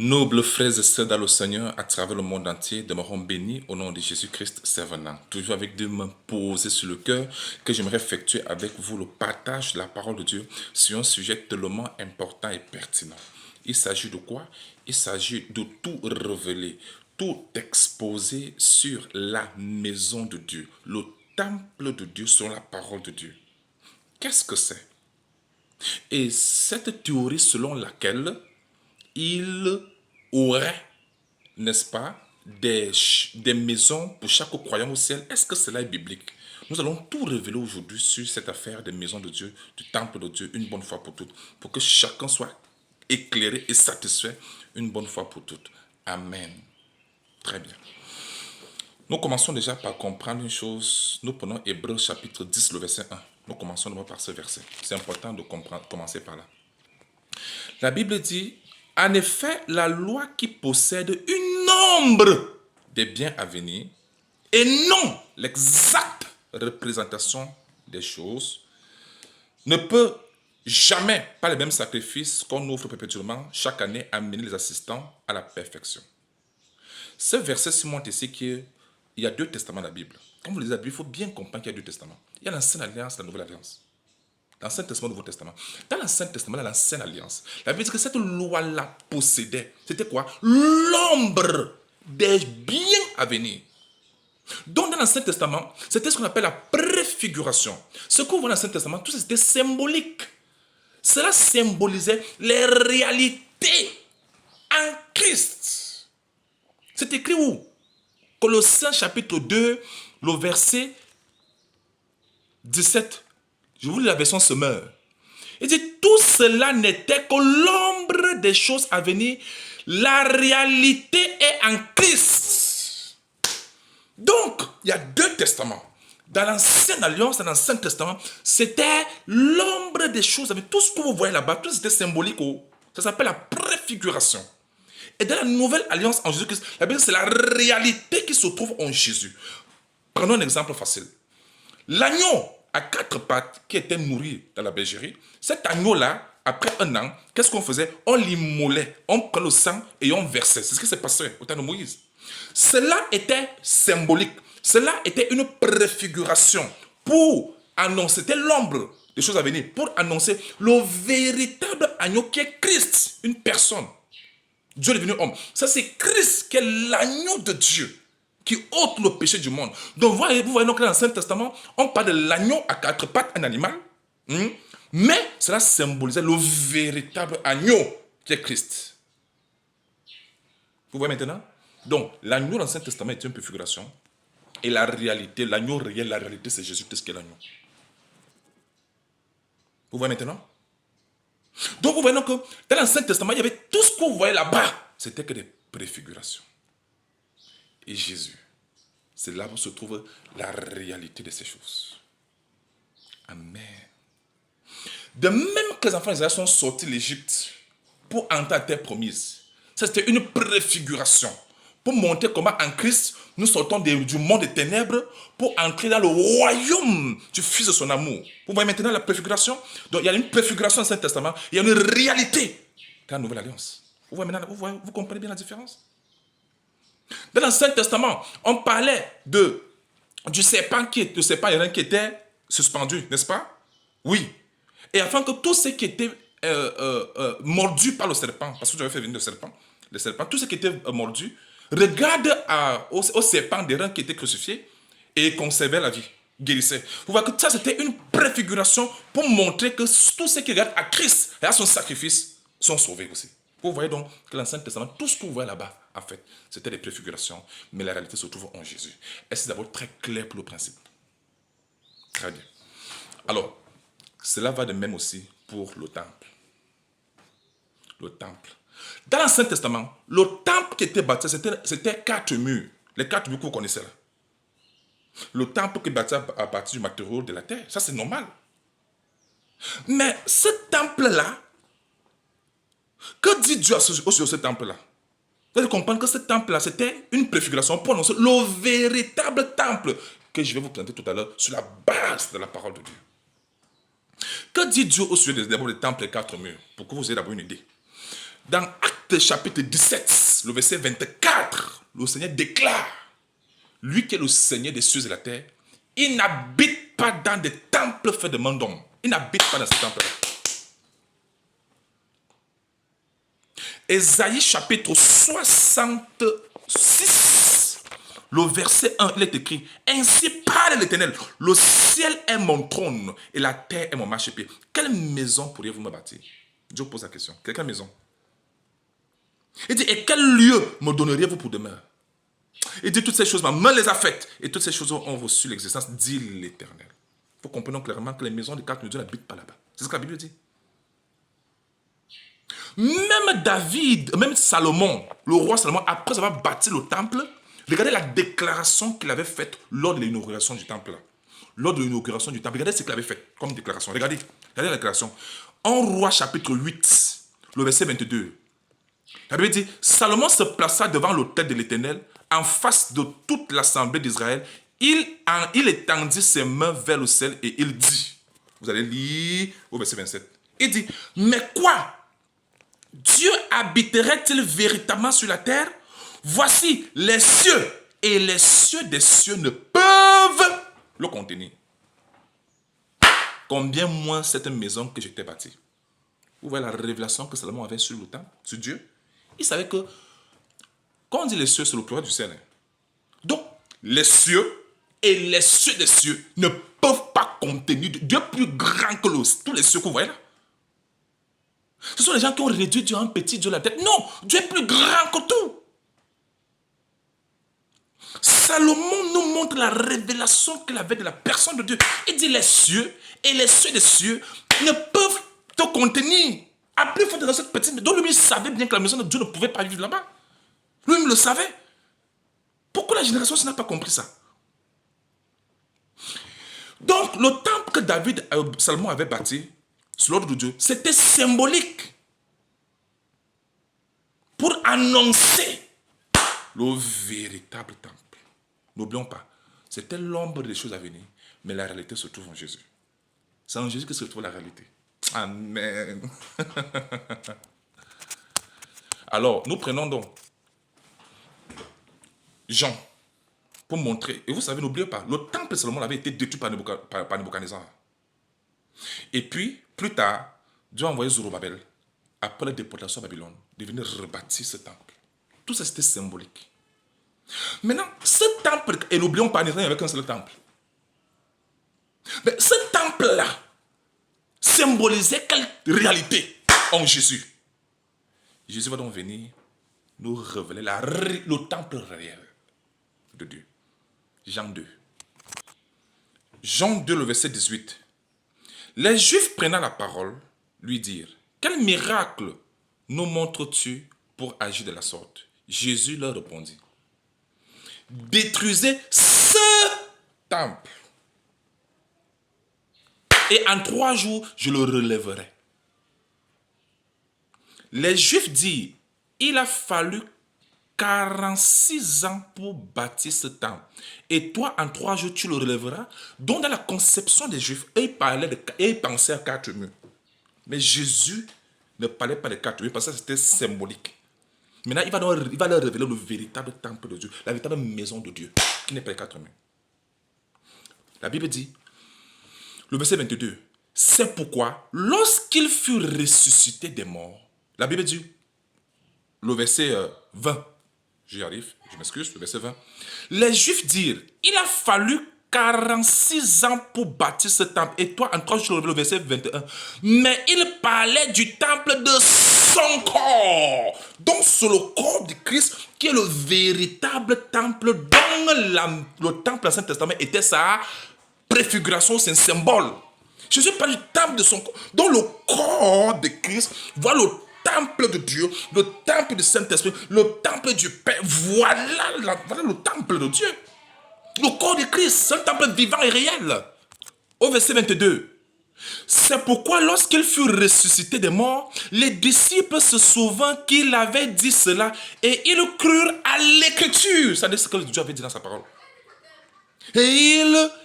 Nobles frères et sœurs dans le Seigneur à travers le monde entier, demeurons bénis au nom de Jésus-Christ, Saint-Venant. Toujours avec deux mains posées sur le cœur, que j'aimerais effectuer avec vous le partage de la parole de Dieu sur un sujet tellement important et pertinent. Il s'agit de quoi? Il s'agit de tout révéler, tout exposer sur la maison de Dieu, le temple de Dieu sur la parole de Dieu. Qu'est-ce que c'est? Et cette théorie selon laquelle il aurait, n'est-ce pas, des maisons pour chaque croyant au ciel. Est-ce que cela est biblique? Nous allons tout révéler aujourd'hui sur cette affaire des maisons de Dieu, du temple de Dieu, une bonne fois pour toutes, pour que chacun soit éclairé et satisfait une bonne fois pour toutes. Amen. Très bien. Nous commençons déjà par comprendre une chose. Nous prenons Hébreux chapitre 10, le verset 1. Nous commençons d'abord par ce verset. C'est important de commencer par là. La Bible dit: en effet, la loi qui possède une nombre des biens à venir et non l'exacte représentation des choses ne peut jamais, par les mêmes sacrifices qu'on offre perpétuellement chaque année, amener les assistants à la perfection. Ce verset montre ici qu'il y a deux testaments dans la Bible. Quand vous lisez la Bible, il faut bien comprendre qu'il y a deux testaments. Il y a l'Ancienne Alliance et la Nouvelle Alliance. L'Ancien Testament, le Nouveau Testament. Dans l'Ancien Testament, dans l'Ancienne Alliance, la Bible dit que cette loi-là possédait, c'était quoi? L'ombre des biens à venir. Donc, dans l'Ancien Testament, c'était ce qu'on appelle la préfiguration. Ce qu'on voit dans l'Ancien Testament, tout ça, c'était symbolique. Cela symbolisait les réalités en Christ. C'est écrit où? Colossiens chapitre 2, le verset 17. Je vous lis la version Semeur. Il dit: tout cela n'était que l'ombre des choses à venir. La réalité est en Christ. Donc, il y a deux testaments. Dans l'Ancienne Alliance, dans l'Ancien Testament, c'était l'ombre des choses à venir. Tout ce que vous voyez là-bas, tout c'était symbolique. Ça s'appelle la préfiguration. Et dans la Nouvelle Alliance en Jésus-Christ, la Bible, c'est la réalité qui se trouve en Jésus. Prenons un exemple facile. L'agneau à quatre pattes qui était nourri dans la bergerie, cet agneau-là, après un an, qu'est-ce qu'on faisait? On l'immolait, on prenait le sang et on versait. C'est ce qui s'est passé au temps de Moïse. Cela était symbolique. Cela était une préfiguration pour annoncer, c'était l'ombre des choses à venir, pour annoncer le véritable agneau qui est Christ, une personne. Dieu est devenu homme. Ça, c'est Christ qui est l'agneau de Dieu, qui ôte le péché du monde. Donc, vous voyez donc dans l'Ancien Testament, on parle de l'agneau à quatre pattes, un animal, mais cela symbolisait le véritable agneau qui est Christ. Vous voyez maintenant? Donc, l'agneau dans l'Ancien Testament est une préfiguration, et la réalité, l'agneau réel, la réalité, c'est Jésus-Christ qui est l'agneau. Vous voyez maintenant? Donc, vous voyez donc que dans l'Ancien Testament, il y avait tout ce que vous voyez là-bas, c'était que des préfigurations. Et Jésus, c'est là où se trouve la réalité de ces choses. Amen. De même que les enfants d'Israël sont sortis de l'Égypte pour entrer à terre promise, ça c'était une préfiguration pour montrer comment en Christ nous sortons du monde des ténèbres pour entrer dans le royaume du Fils de son amour. Vous voyez maintenant la préfiguration? Donc il y a une préfiguration dans l'Ancien Testament, il y a une réalité dans la Nouvelle Alliance. Vous voyez maintenant, vous comprenez bien la différence? Dans l'Ancien Testament, on parlait du serpent qui était suspendu, n'est-ce pas? Oui. Et afin que tous ceux qui étaient mordus par le serpent, parce que j'avais fait venir le serpent, tous ceux qui étaient mordus, regardent au serpent des reins qui étaient crucifiés et conservaient la vie, guérissaient. Vous voyez que ça, c'était une préfiguration pour montrer que tous ceux qui regardent à Christ et à son sacrifice sont sauvés aussi. Vous voyez donc que l'Ancien Testament, tout ce que vous voyez là-bas, en fait, c'était des préfigurations, mais la réalité se trouve en Jésus. Et c'est d'abord très clair pour le principe. Très bien. Alors, cela va de même aussi pour le temple. Le temple. Dans l'Ancien Testament, le temple qui était bâti, c'était 4 murs. Les 4 murs que vous connaissez là. Le temple qui est bâti à partir du matériau de la terre, ça c'est normal. Mais ce temple-là, que dit Dieu au sujet de ce temple-là? Vous allez comprendre que ce temple-là, c'était une préfiguration pour annoncer le véritable temple que je vais vous présenter tout à l'heure sur la base de la parole de Dieu. Que dit Dieu au sujet d'abord des temples et 4 murs? Pour que vous ayez d'abord une idée. Dans Acte Acte chapitre 17, le verset 24, le Seigneur déclare, lui qui est le Seigneur des cieux et de la terre, il n'habite pas dans des temples faits de mains d'hommes. Il n'habite pas dans ces temples-là. Ésaïe chapitre 66, le verset 1, il est écrit, ainsi parle l'Éternel, le ciel est mon trône et la terre est mon marchepied. Quelle maison pourriez-vous me bâtir? Dieu pose la question. Quelle maison? Il dit, et quel lieu me donneriez-vous pour demeure? Il dit, toutes ces choses, ma main les a faites, et toutes ces choses ont reçu l'existence, dit l'Éternel. Il faut comprendre clairement que les maisons de cartes de Dieu n'habitent pas là-bas. C'est ce que la Bible dit. Même David, même Salomon, le roi Salomon, après avoir bâti le temple, regardez la déclaration qu'il avait faite lors de l'inauguration du temple. Lors de l'inauguration du temple, regardez ce qu'il avait fait comme déclaration. Regardez la déclaration. En Roi chapitre 8, le verset 22. La Bible dit, Salomon se plaça devant l'autel de l'Éternel, en face de toute l'assemblée d'Israël. Il étendit ses mains vers le ciel et il dit, vous allez lire au verset 27. Il dit, mais quoi? Dieu habiterait-il véritablement sur la terre? Voici les cieux, et les cieux des cieux ne peuvent le contenir. Combien moins cette maison que j'étais bâtie? Vous voyez la révélation que Salomon avait sur le temple, sur Dieu. Il savait que, quand on dit les cieux, c'est le pluriel du ciel. Donc, les cieux et les cieux des cieux ne peuvent pas contenir Dieu plus grand que tous les cieux que vous voyez là. Ce sont les gens qui ont réduit Dieu à un petit Dieu la tête. Non, Dieu est plus grand que tout. Salomon nous montre la révélation qu'il avait de la personne de Dieu. Il dit les cieux et les cieux des cieux ne peuvent te contenir. Après, il faut dans cette petite maison. Donc lui, il savait bien que la maison de Dieu ne pouvait pas vivre là-bas. Lui, il le savait. Pourquoi la génération n'a pas compris ça? Donc, le temple que Salomon avait bâti, sur l'ordre de Dieu, c'était symbolique pour annoncer le véritable temple. N'oublions pas, c'était l'ombre des choses à venir, mais la réalité se trouve en Jésus. C'est en Jésus que se trouve la réalité. Amen. Alors, nous prenons donc Jean pour montrer, et vous savez, n'oubliez pas, le temple de Salomon avait été détruit par Nebuchadnezzar. Et puis, plus tard, Dieu a envoyé Zorobabel, après la déportation à Babylone, de venir rebâtir ce temple. Tout ça, c'était symbolique. Maintenant, ce temple, et n'oublions pas, il n'y avait qu'un seul temple. Mais ce temple-là symbolisait quelle réalité en Jésus? Jésus va donc venir nous révéler le temple réel de Dieu. Jean 2. Jean 2, le verset 18. Les Juifs prenant la parole, lui dirent, quel miracle nous montres-tu pour agir de la sorte? Jésus leur répondit, détruisez ce temple, et en 3 jours, je le relèverai. Les Juifs dirent, il a fallu 46 ans pour bâtir ce temple. Et toi, en 3 jours, tu le relèveras. Donc, dans la conception des Juifs, ils pensaient à 4 murs. Mais Jésus ne parlait pas de 4 murs parce que c'était symbolique. Maintenant, il va leur révéler le véritable temple de Dieu, la véritable maison de Dieu, qui n'est pas les 4 murs. La Bible dit, le verset 22, c'est pourquoi, lorsqu'il fut ressuscité des morts, la Bible dit, le verset 20, j'y arrive, je m'excuse, le verset 20. Les Juifs dirent, il a fallu 46 ans pour bâtir ce temple. Et toi, en 3 jours, le verset 21. Mais il parlait du temple de son corps. Donc, c'est le corps de Christ qui est le véritable temple dont le temple de l'Ancien Testament était sa préfiguration, c'est un symbole. Jésus parle du temple de son corps. Donc, le corps de Christ voit le temple de Dieu, le temple du Saint-Esprit, le temple du Père. Voilà le temple de Dieu. Le corps de Christ, c'est un temple vivant et réel. Au verset 22. C'est pourquoi lorsqu'il fut ressuscité des morts, les disciples se souvinrent qu'il avait dit cela et ils crurent à l'écriture. Ça dit ce que Dieu avait dit dans sa parole. Et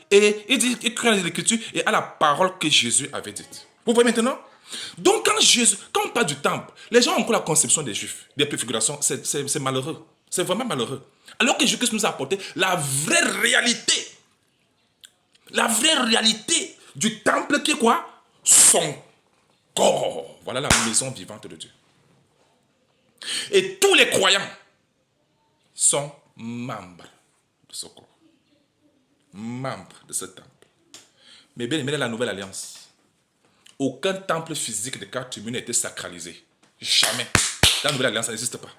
il crut à l'écriture et à la parole que Jésus avait dite. Vous voyez maintenant? Donc quand on parle du temple, les gens ont encore la conception des Juifs, des préfigurations, c'est malheureux. C'est vraiment malheureux. Alors que Jésus nous a apporté la vraie réalité. La vraie réalité du temple qui est quoi? Son corps. Voilà la maison vivante de Dieu. Et tous les croyants sont membres de ce corps. Membres de ce temple. Mais bien aimé, dans la nouvelle alliance, aucun temple physique de 4 tribus n'a été sacralisé. Jamais. Dans la nouvelle alliance, ça n'existe pas.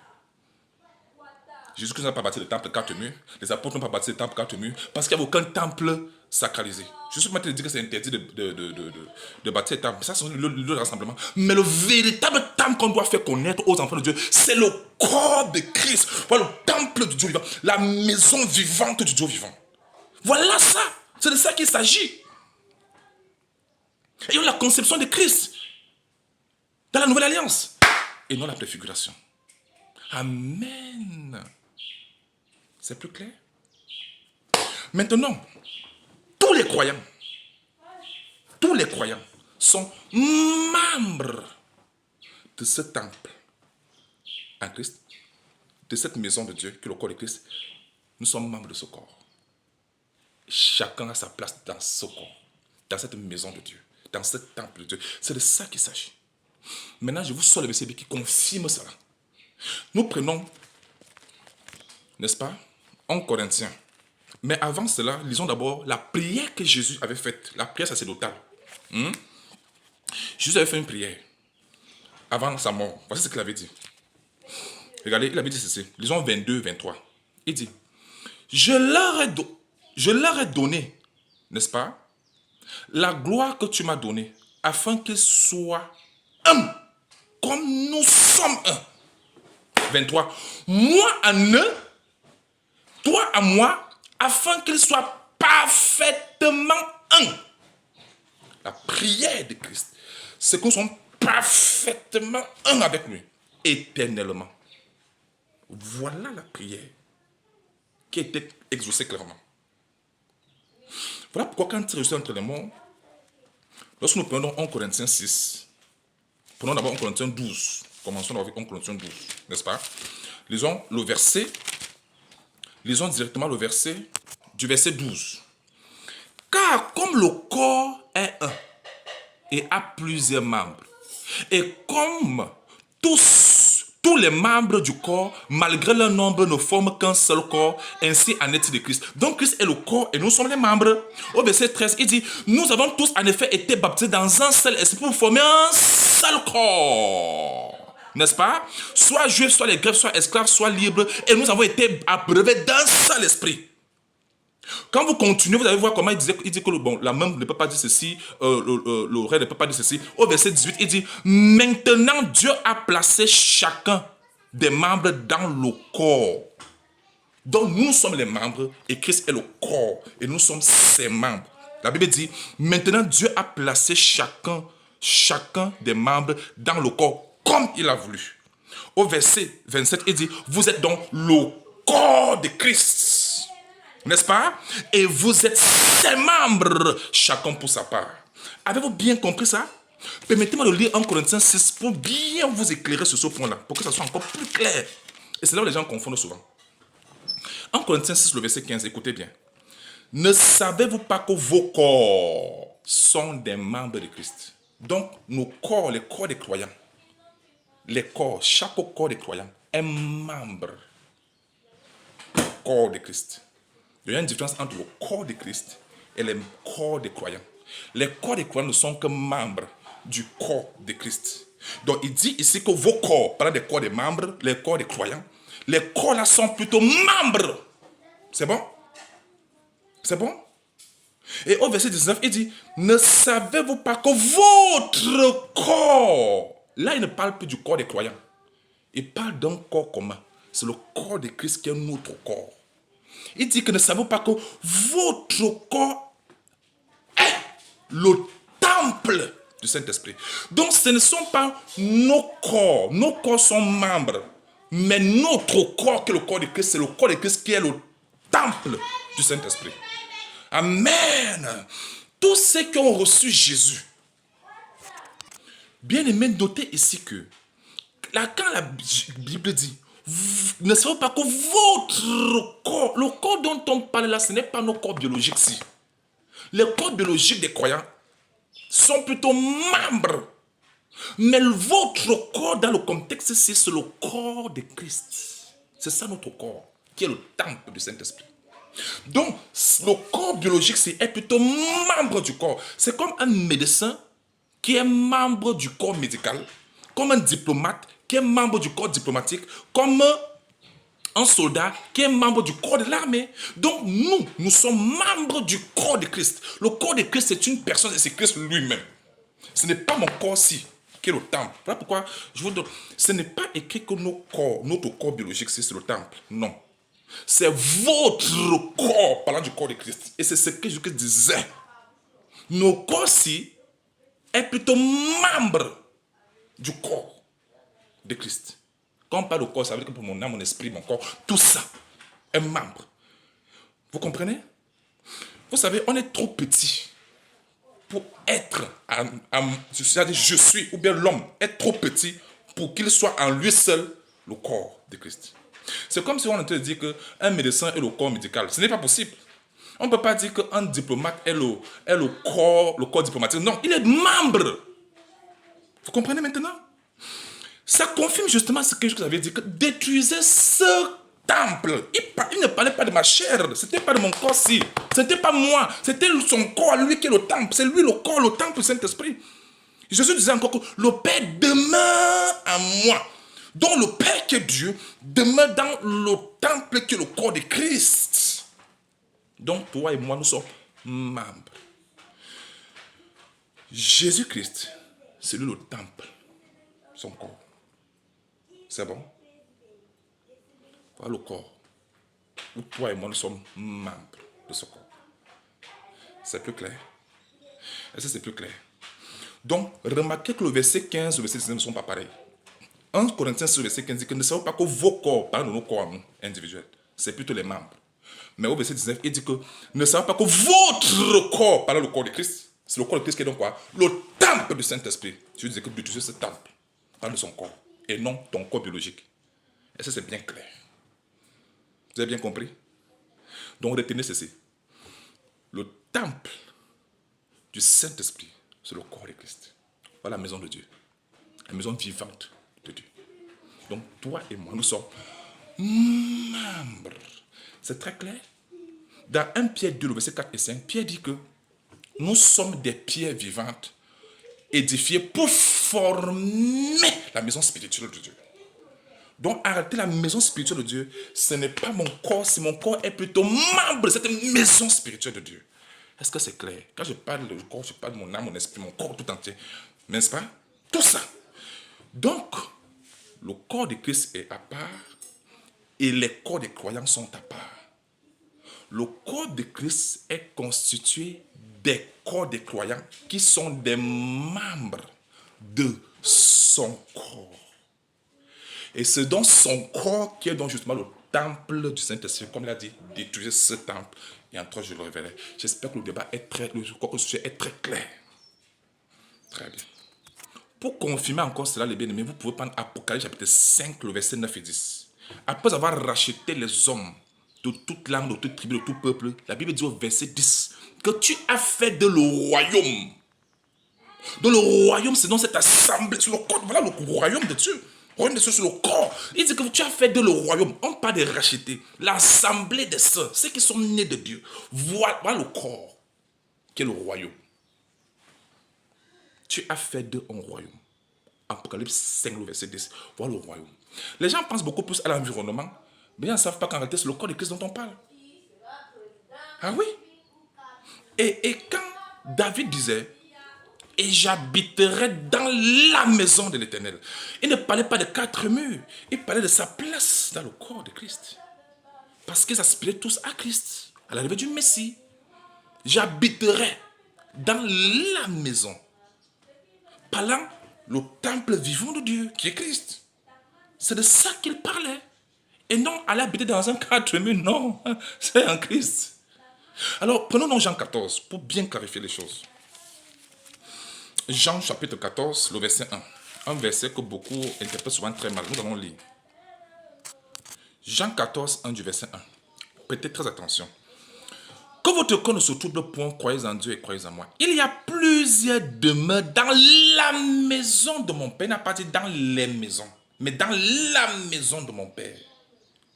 Jésus-Christ n'a pas bâti le temple 4 murs. Les apôtres n'ont pas bâti le temple 4 murs. Parce qu'il n'y avait aucun temple sacralisé. Je suis pas en train de dire que c'est interdit de bâtir le temple. Ça, c'est le rassemblement. Mais le véritable temple qu'on doit faire connaître aux enfants de Dieu, c'est le corps de Christ. Voilà le temple du Dieu vivant. La maison vivante du Dieu vivant. Voilà ça. C'est de ça qu'il s'agit. Ayons la conception de Christ dans la nouvelle alliance. Et non la préfiguration. Amen. C'est plus clair? Maintenant, tous les croyants sont membres de ce temple en Christ, de cette maison de Dieu, qui est le corps de Christ. Nous sommes membres de ce corps. Chacun a sa place dans ce corps, dans cette maison de Dieu, dans ce temple de Dieu. C'est de ça qu'il s'agit. Maintenant, je vous sors le verset qui confirme cela. Nous prenons, n'est-ce pas, 1 Corinthiens. Mais avant cela, lisons d'abord la prière que Jésus avait faite, la prière sacerdotale. Jésus avait fait une prière avant sa mort. Voici ce qu'il avait dit. Regardez, il avait dit ceci. Lisons 22, 23. Il dit, je leur ai donné, n'est-ce pas, la gloire que tu m'as donnée, afin qu'ils soient un, comme nous sommes un. 23. Moi en eux, toi à moi, afin qu'ils soient parfaitement un. La prière de Christ, c'est que nous sommes parfaitement un avec lui, éternellement. Voilà la prière qui a été exaucée clairement. Voilà pourquoi quand il réussit entre les morts, lorsque nous prenons 1 Corinthiens 6, prenons d'abord 1 Corinthiens 12, commençons avec 1 Corinthiens 12, n'est-ce pas? Lisons directement le verset du verset 12. Car comme le corps est un et a plusieurs membres, et comme tous les membres du corps, malgré leur nombre, ne forment qu'un seul corps, ainsi en est-il de Christ. Donc Christ est le corps et nous sommes les membres. Au verset 13, il dit, nous avons tous en effet été baptisés dans un seul esprit pour former un seul corps. N'est-ce pas? Soit juifs, soit les grecs, soit esclaves, soit libres, et nous avons été abreuvés d'un seul esprit. Quand vous continuez, vous allez voir comment il dit que la main ne peut pas dire ceci, l'oreille ne peut pas dire ceci. Au verset 18, il dit, maintenant Dieu a placé chacun des membres dans le corps. Donc nous sommes les membres et Christ est le corps et nous sommes ses membres. La Bible dit, maintenant Dieu a placé chacun des membres dans le corps comme il a voulu. Au verset 27, il dit, vous êtes donc le corps de Christ. N'est-ce pas? Et vous êtes ses membres, chacun pour sa part. Avez-vous bien compris ça? Permettez-moi de lire 1 Corinthiens 6 pour bien vous éclairer sur ce point-là, pour que ça soit encore plus clair. Et c'est là où les gens confondent souvent. 1 Corinthiens 6, le verset 15, écoutez bien. Ne savez-vous pas que vos corps sont des membres de Christ? Donc, nos corps, les corps des croyants, chaque corps des croyants est membre du corps de Christ. Il y a une différence entre le corps de Christ et le corps des croyants. Les corps des croyants ne sont que membres du corps de Christ. Donc il dit ici que vos corps, parlant des corps des membres, les corps des croyants, les corps là sont plutôt membres. C'est bon? C'est bon? Et au verset 19, il dit, ne savez-vous pas que votre corps, là il ne parle plus du corps des croyants, il parle d'un corps commun. C'est le corps de Christ qui est notre corps. Il dit que ne savez-vous pas que votre corps est le temple du Saint-Esprit. Donc ce ne sont pas nos corps sont membres, mais notre corps qui est le corps de Christ, c'est le corps de Christ qui est le temple du Saint-Esprit. Amen. Tous ceux qui ont reçu Jésus Bien aimé, notez ici que là, quand la Bible dit, ne savez pas que votre corps, le corps dont on parle là, ce n'est pas nos corps biologiques. Si. Les corps biologiques des croyants sont plutôt membres. Mais votre corps, dans le contexte, c'est le corps de Christ. C'est ça notre corps, qui est le temple du Saint-Esprit. Donc, le corps biologique, est plutôt membre du corps. C'est comme un médecin qui est membre du corps médical, comme un diplomate qui est membre du corps diplomatique, comme un soldat qui est membre du corps de l'armée. Donc, nous sommes membres du corps de Christ. Le corps de Christ, c'est une personne et c'est Christ lui-même. Ce n'est pas mon corps-ci qui est le temple. Voilà pourquoi je vous dis, ce n'est pas écrit que notre corps biologique, c'est le temple. Non. C'est votre corps, parlant du corps de Christ. Et c'est ce que Jésus-Christ disait. Nos corps-ci est plutôt membre du corps de Christ. Quand on parle de corps, ça veut dire que pour mon âme, mon esprit, mon corps, tout ça est membre. Vous comprenez? Vous savez, on est trop petit pour être, c'est-à-dire je suis, ou bien l'homme est trop petit pour qu'il soit en lui seul le corps de Christ. C'est comme si on était de dire qu'un médecin est le corps médical. Ce n'est pas possible. On ne peut pas dire qu'un diplomate est le corps diplomatique. Non, il est membre. Vous comprenez maintenant? Ça confirme justement ce que je vous avais dit, que détruisez ce temple. Il ne parlait pas de ma chair, c'était pas de mon corps si, c'était pas moi, c'était son corps, lui qui est le temple, c'est lui le corps, le temple du Saint-Esprit. Jésus disait encore que le Père demeure en moi. Donc le Père qui est Dieu demeure dans le temple qui est le corps de Christ. Donc toi et moi, nous sommes membres. Jésus-Christ, c'est lui le temple, son corps. C'est bon? Voilà le corps. Où toi et moi, nous sommes membres de ce corps. C'est plus clair? Est-ce que c'est plus clair? Donc, remarquez que le verset 15 et le verset 19 ne sont pas pareils. 1 Corinthiens sur le verset 15 dit que ne savez pas que vos corps, parlent de nos corps individuels, c'est plutôt les membres. Mais au verset 19, il dit que ne savez pas que votre corps, parle le corps de Christ, c'est le corps de Christ qui est donc quoi? Le temple du Saint-Esprit. Je disais que d'utiliser ce temple, parle de son corps, et non ton corps biologique. Est-ce que c'est bien clair? Vous avez bien compris? Donc retenez ceci. Le temple du Saint-Esprit, c'est le corps de Christ. Voilà la maison de Dieu. La maison vivante de Dieu. Donc toi et moi, nous sommes membres. C'est très clair? Dans 1 Pierre 2, le verset 4 et 5, Pierre dit que nous sommes des pierres vivantes édifiées pour former la maison spirituelle de Dieu. Donc, arrêter la maison spirituelle de Dieu, ce n'est pas mon corps, si mon corps est plutôt membre de cette maison spirituelle de Dieu. Est-ce que c'est clair? Quand je parle de corps, je parle de mon âme, mon esprit, mon corps tout entier. N'est-ce pas? Tout ça. Donc, le corps de Christ est à part et les corps des croyants sont à part. Le corps de Christ est constitué des corps des croyants qui sont des membres de son corps. Et c'est dans son corps qui est donc justement le temple du Saint-Esprit. Comme il a dit, détruisez ce temple. Et en 3 jours, je le révélerai. J'espère que le débat est le sujet est très clair. Très bien. Pour confirmer encore cela, les bien-aimés, vous pouvez prendre Apocalypse chapitre 5, le verset 9 et 10. Après avoir racheté les hommes de toute langue, de toute tribu, de tout peuple, la Bible dit au verset 10 que tu as fait de le royaume. Donc le royaume, c'est dans cette assemblée, sur le corps, voilà le royaume de Dieu. Royaume de Dieu sur le corps. Il dit que tu as fait de le royaume. On parle de racheter. L'assemblée des saints, ceux qui sont nés de Dieu. Voilà le corps qui est le royaume. Tu as fait de un royaume. Apocalypse 5, le verset 10. Voilà le royaume. Les gens pensent beaucoup plus à l'environnement, mais ils ne savent pas qu'en réalité, c'est le corps de Christ dont on parle. Ah oui? Et quand David disait, et j'habiterai dans la maison de l'Éternel, il ne parlait pas de 4 murs, il parlait de sa place dans le corps de Christ. Parce qu'ils aspiraient tous à Christ, à l'arrivée du Messie. J'habiterai dans la maison, parlant le temple vivant de Dieu, qui est Christ. C'est de ça qu'il parlait. Et non, aller habiter dans un 4 murs, non, c'est en Christ. Alors, prenons donc Jean 14, pour bien clarifier les choses. Jean chapitre 14, le verset 1. Un verset que beaucoup interprètent souvent très mal. Nous allons lire. Jean 14, 1 du verset 1. Prêtez très attention. Que votre cœur ne se trouble point, croyez en Dieu et croyez en moi. Il y a plusieurs demeures dans la maison de mon Père. Il n'a pas dit dans les maisons, mais dans la maison de mon Père.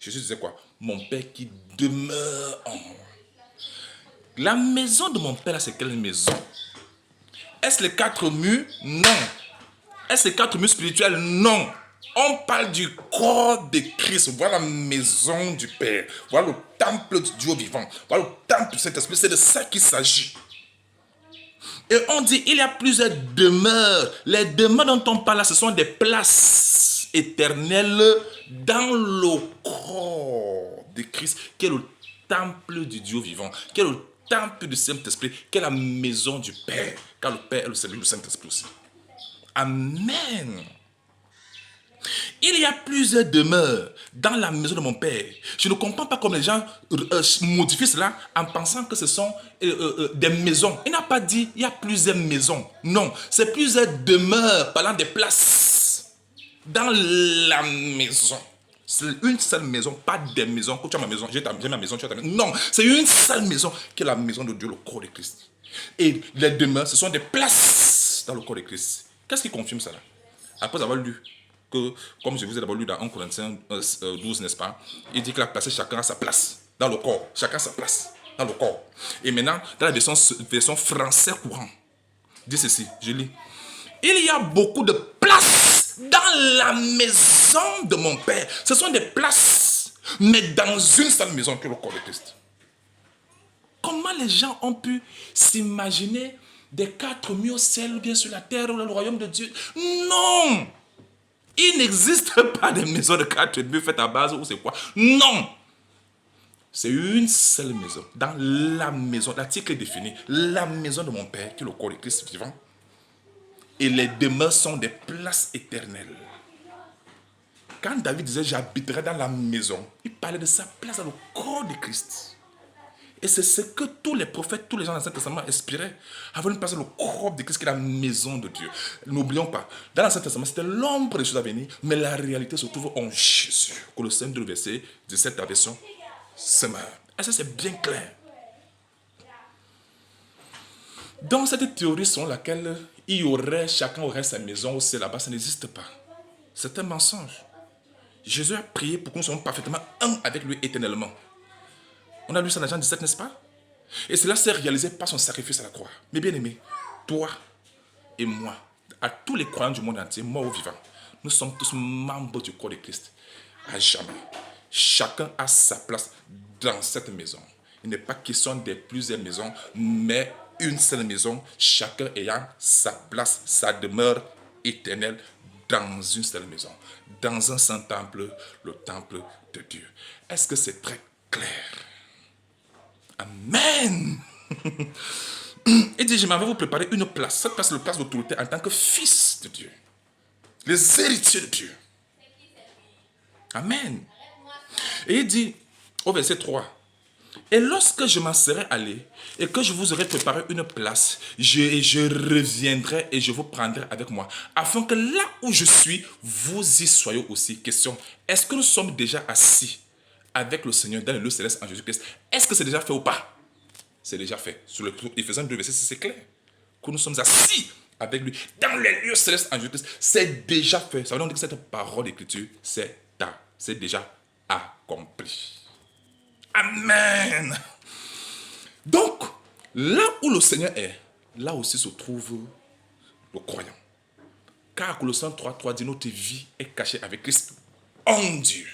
Jésus disait quoi? Mon Père qui demeure en moi. La maison de mon Père, là, c'est quelle maison? Est-ce les quatre murs? Non. Est-ce les quatre murs spirituels? Non. On parle du corps de Christ. Voilà la maison du Père. Voilà le temple du Dieu vivant. Voilà le temple du Saint-Esprit. C'est de ça qu'il s'agit. Et on dit, il y a plusieurs demeures. Les demeures dont on parle là, ce sont des places éternelles dans le corps de Christ, qui est le temple du Dieu vivant, qui est le temple du Saint-Esprit, qui est la maison du Père. Car le Père est le Seigneur du Saint-Esprit aussi. Amen. Il y a plusieurs demeures dans la maison de mon Père. Je ne comprends pas comment les gens modifient cela en pensant que ce sont des maisons. Il n'a pas dit il y a plusieurs maisons. Non, c'est plusieurs demeures parlant des places dans la maison. C'est une seule maison, pas des maisons. Quand tu as ma maison, j'ai ma maison, tu as ta maison. Non, c'est une seule maison qui est la maison de Dieu, le corps de Christ. Et les demeures, ce sont des places dans le corps de Christ. Qu'est-ce qui confirme cela? Après avoir lu que, comme je vous ai d'abord lu dans 1 Corinthiens 12, n'est-ce pas? Il dit qu'il a placé chacun à sa place dans le corps. Chacun à sa place dans le corps. Et maintenant, dans la version français courant, dit ceci, je lis. Il y a beaucoup de places dans la maison de mon Père. Ce sont des places, mais dans une seule maison que le corps de Christ. Comment les gens ont pu s'imaginer des quatre murs au ciel, ou bien sur la terre, ou le royaume de Dieu? Non! Il n'existe pas de maison de quatre murs faites à base ou c'est quoi? Non! C'est une seule maison. Dans la maison, l'article est défini. La maison de mon Père, qui est le corps de Christ vivant. Et les demeures sont des places éternelles. Quand David disait j'habiterai dans la maison, il parlait de sa place dans le corps de Christ. Et c'est ce que tous les prophètes, tous les gens dans l'Ancien Testament inspiraient. Avoir une place dans le corps de Christ qui est la maison de Dieu. N'oublions pas, dans l'Ancien Testament, c'était l'ombre des choses à venir, mais la réalité se trouve en Jésus. Colossiens 2, verset 17, la version Semeur. Et ça, c'est bien clair. Dans cette théorie selon laquelle chacun aurait sa maison au ciel là-bas, ça n'existe pas. C'est un mensonge. Jésus a prié pour que nous soyons parfaitement un avec lui éternellement. On a lu ça dans Jean 17, n'est-ce pas? Et cela s'est réalisé par son sacrifice à la croix. Mais bien aimé, toi et moi, à tous les croyants du monde entier, morts ou vivants, nous sommes tous membres du corps de Christ. À jamais. Chacun a sa place dans cette maison. Il n'est pas question de plusieurs maisons, mais une seule maison, chacun ayant sa place, sa demeure éternelle dans une seule maison. Dans un saint temple, le temple de Dieu. Est-ce que c'est très clair? Amen. Il dit, je m'en vais vous préparer une place. Cette place est la place d'autorité en tant que fils de Dieu. Les héritiers de Dieu. Amen. Et il dit, au verset 3, et lorsque je m'en serai allé et que je vous aurai préparé une place, je reviendrai et je vous prendrai avec moi, afin que là où je suis, vous y soyez aussi. Question, est-ce que nous sommes déjà assis avec le Seigneur dans le lieu céleste en Jésus-Christ? Est-ce que c'est déjà fait ou pas? C'est déjà fait. Sur le Éphésiens 2, verset 6, c'est clair. Que nous sommes assis avec lui dans les lieux célestes en Jésus-Christ. C'est déjà fait. Ça veut dire que cette parole d'écriture, c'est déjà accompli. Amen. Donc, là où le Seigneur est, là aussi se trouve le croyant. Car Colossiens 3 dit, notre vie est cachée avec Christ en Dieu.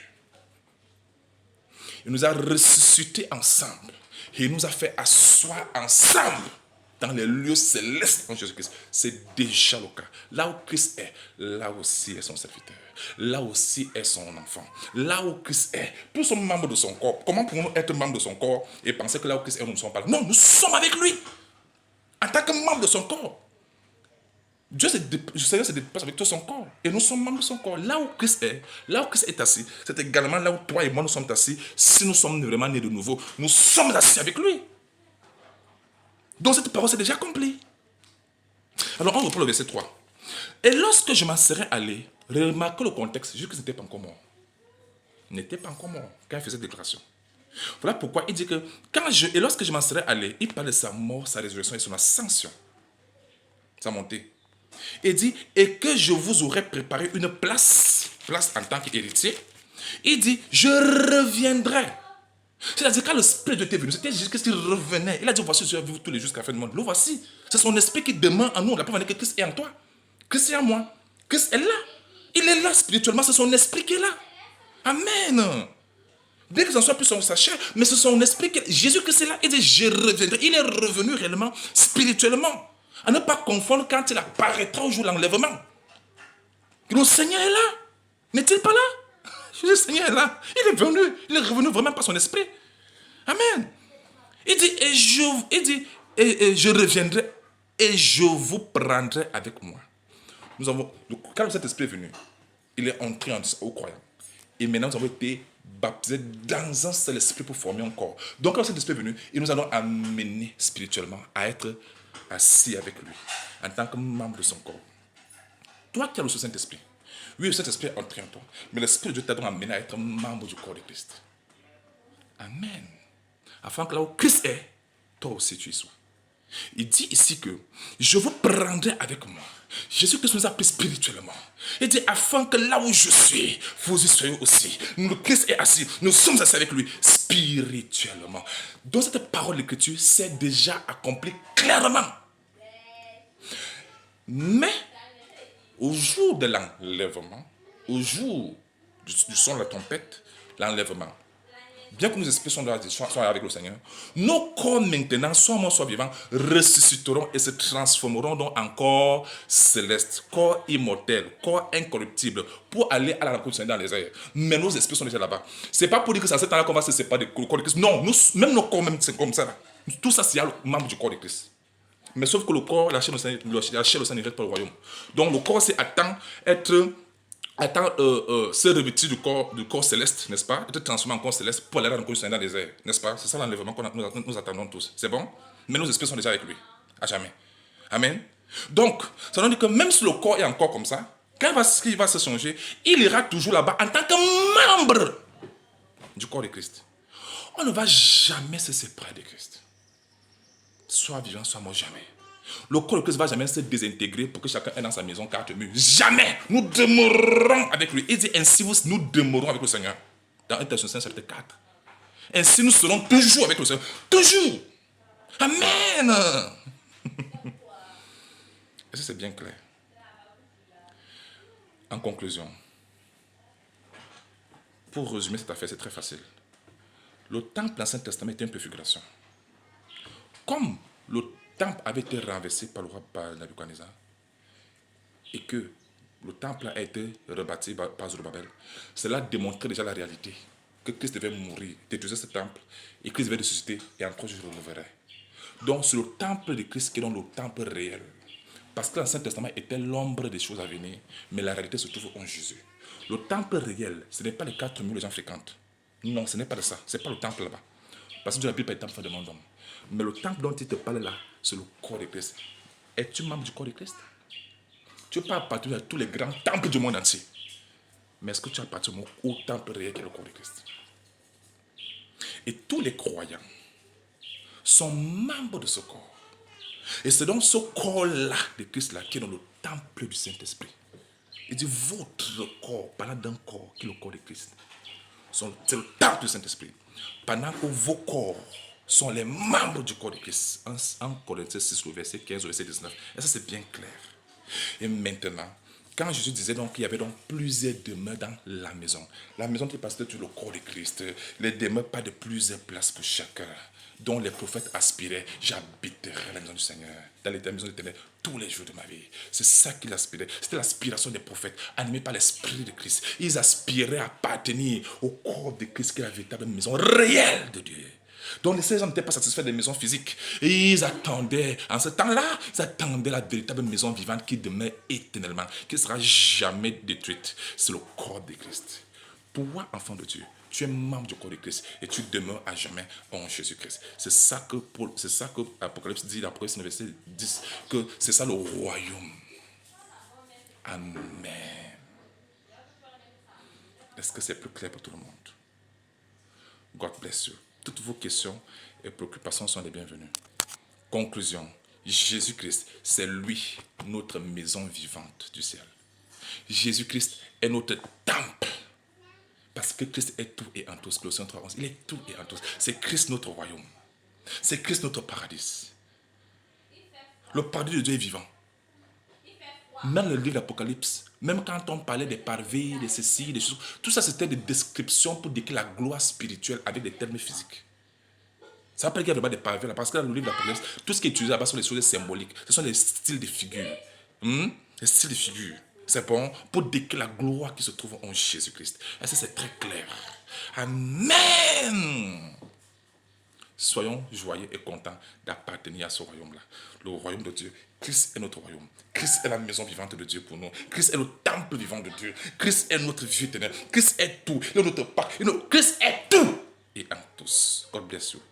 Il nous a ressuscités ensemble. Et il nous a fait asseoir ensemble dans les lieux célestes en Jésus-Christ. C'est déjà le cas. Là où Christ est, là aussi est son serviteur. Là aussi est son enfant. Là où Christ est, nous sommes membres de son corps. Comment pouvons-nous être membres de son corps et penser que là où Christ est, nous ne sommes pas là? Non, nous sommes avec lui. En tant que membres de son corps. Le Seigneur se dépasse avec tout son corps. Et nous sommes membres de son corps. Là où Christ est assis, c'est également là où toi et moi nous sommes assis. Si nous sommes vraiment nés de nouveau, nous sommes assis avec lui. Donc cette parole s'est déjà accomplie. Alors, on reprend le verset 3. Et lorsque je m'en serais allé, remarquez le contexte, juste que ce n'était pas encore mort. Il n'était pas encore mort quand il faisait cette déclaration. Voilà pourquoi il dit que et lorsque je m'en serais allé, il parle de sa mort, sa résurrection et son ascension, sa montée. Il dit, et que je vous aurais préparé une place en tant qu'héritier. Il dit, je reviendrai. C'est-à-dire, quand le Spirit de Dieu était venu, c'était juste qu'il revenait. Il a dit, voici, je vais vivre tous les jours jusqu'à la fin du monde. Le voici. C'est son esprit qui demeure en nous. On n'a pas venir que Christ est en toi. Christ est en moi. Christ est là. Il est là spirituellement. C'est son esprit qui est là. Amen. Bien que ce ne soit plus sa chair, mais c'est son esprit. Jésus-Christ est là. Il dit, je reviendrai. Il est revenu réellement, spirituellement. À ne pas confondre quand il apparaîtra au jour de l'enlèvement. Le Seigneur est là. N'est-il pas là? Le Seigneur est là. Il est venu. Il est revenu vraiment par son esprit. Amen. Il dit, et je reviendrai et je vous prendrai avec moi. Quand cet esprit est venu, il est entré aux croyants. Et maintenant, nous avons été baptisés dans un seul esprit pour former un corps. Donc, quand cet esprit est venu, il nous a amenés spirituellement à être assis avec lui, en tant que membre de son corps. Toi qui as le Saint-Esprit, oui, le Saint-Esprit est entré en toi, mais l'Esprit de Dieu t'a donc amené à être membre du corps de Christ. Amen. Afin que là où Christ est, toi aussi tu y sois. Il dit ici que je vous prendrai avec moi. Jésus-Christ nous a pris spirituellement. Il dit afin que là où je suis, vous y soyez aussi. Le Christ est assis, nous sommes assis avec lui spirituellement. Dans cette parole de l'Écriture, c'est déjà accompli clairement. Mais au jour de l'enlèvement, au jour du son de la trompette, l'enlèvement, bien que nos esprits soient avec le Seigneur, nos corps maintenant, soit morts, soit vivants, ressusciteront et se transformeront donc en corps céleste, corps immortel, corps incorruptible, pour aller à la rencontre du Seigneur dans les airs. Mais nos esprits sont déjà là-bas. Ce n'est pas pour dire que c'est à ce temps-là qu'on va se séparer du corps de Christ. Non, même nos corps, même, c'est comme ça. Là. Tout ça, c'est le membre du corps de Christ. Mais sauf que le corps, la chair, le Seigneur n'irrite pas le royaume. Donc le corps, c'est se revêtir du corps céleste, n'est-ce pas? Être transformé en corps céleste pour aller à la rencontre du Seigneur dans les airs, n'est-ce pas? C'est ça l'enlèvement que nous attendons tous. C'est bon? Mais nos esprits sont déjà avec lui. À jamais. Amen. Donc, ça veut dire que même si le corps est encore comme ça, quand il va se changer, il ira toujours là-bas en tant que membre du corps de Christ. On ne va jamais se séparer de Christ. Soit vivant, soit mort, jamais. Le corps de Christ ne va jamais se désintégrer pour que chacun ait dans sa maison carte mue. Jamais. Nous demeurerons avec lui. Il dit ainsi, nous demeurons avec le Seigneur. Dans 1 Thessaloniciens chapitre 4. Ainsi, nous serons toujours avec le Seigneur. Toujours. Amen. Est-ce que c'est bien clair? En conclusion, pour résumer cette affaire, c'est très facile. Le temple dans l'Ancien Testament était une préfiguration. Comme le temple avait été renversé par le roi Nabuchodonosor et que le temple a été rebâti par Zorobabel, cela démontrait déjà la réalité que Christ devait mourir, détruire ce temple et Christ devait ressusciter et en 3 jours je le reverrai. Donc c'est le temple de Christ qui est dans le temple réel. Parce que l'Ancien Testament était l'ombre des choses à venir, mais la réalité se trouve en Jésus. Le temple réel, ce n'est pas les 4 murs que les gens fréquentent. Non, ce n'est pas de ça. Ce n'est pas le temple là-bas. Parce que Dieu n'habite pas le temple de mon homme. Mais le temple dont il te parle là, c'est le corps de Christ. Es-tu membre du corps de Christ? Tu peux pas appartenir à tous les grands temples du monde entier. Mais est-ce que tu appartiens au temple réel qui est le corps de Christ? Et tous les croyants sont membres de ce corps. Et c'est donc ce corps-là de Christ-là qui est dans le temple du Saint-Esprit. Il dit votre corps, parlant d'un corps qui est le corps de Christ, c'est le temple du Saint-Esprit. Pendant que vos corps sont les membres du corps de Christ. En Corinthiens 6, le verset 15 au verset 19. Et ça, c'est bien clair. Et maintenant, quand Jésus disait donc qu'il y avait donc plusieurs demeures dans la maison qui passait sur le corps de Christ, les demeures pas de plusieurs places pour chacun, dont les prophètes aspiraient, j'habiterai la maison du Seigneur, dans la maison de l'Éternel, tous les jours de ma vie. C'est ça qu'ils aspiraient. C'était l'aspiration des prophètes, animés par l'Esprit de Christ. Ils aspiraient à appartenir au corps de Christ, qui est la véritable maison réelle de Dieu. Donc ces gens n'étaient pas satisfaits des maisons physiques. Et ils attendaient, en ce temps-là, ils attendaient la véritable maison vivante qui demeure éternellement, qui ne sera jamais détruite. C'est le corps de Christ. Toi, enfant de Dieu, Tu es membre du corps de Christ et tu demeures à jamais en Jésus-Christ. C'est ça que Apocalypse dit, l'Apocalypse verset 10, que c'est ça le royaume. Amen. Est-ce que c'est plus clair pour tout le monde? God bless you. Toutes vos questions et préoccupations sont les bienvenues. Conclusion. Jésus-Christ, c'est lui, notre maison vivante du ciel. Jésus-Christ est notre temple. Parce que Christ est tout et en tous. Colossiens 3:11. Il est tout et en tous. C'est Christ notre royaume. C'est Christ notre paradis. Le paradis de Dieu est vivant. Même le livre d'Apocalypse, même quand on parlait des parvis, de ceci, des choses, tout ça c'était des descriptions pour décrire la gloire spirituelle avec des termes physiques. Ça s'appelle qu'il y a des parvis là, parce que dans le livre d'Apocalypse, tout ce qui est utilisé là-bas sont des choses symboliques. Ce sont des styles de figures. Des styles de figures. C'est bon pour décrire la gloire qui se trouve en Jésus-Christ. Et ça, c'est très clair. Amen. Soyons joyeux et contents d'appartenir à ce royaume-là. Le royaume de Dieu. Christ est notre royaume. Christ est la maison vivante de Dieu pour nous. Christ est le temple vivant de Dieu. Christ est notre vie éternelle. Christ est tout. Il est notre Pâque. Christ est tout. Et en tous. God bless you.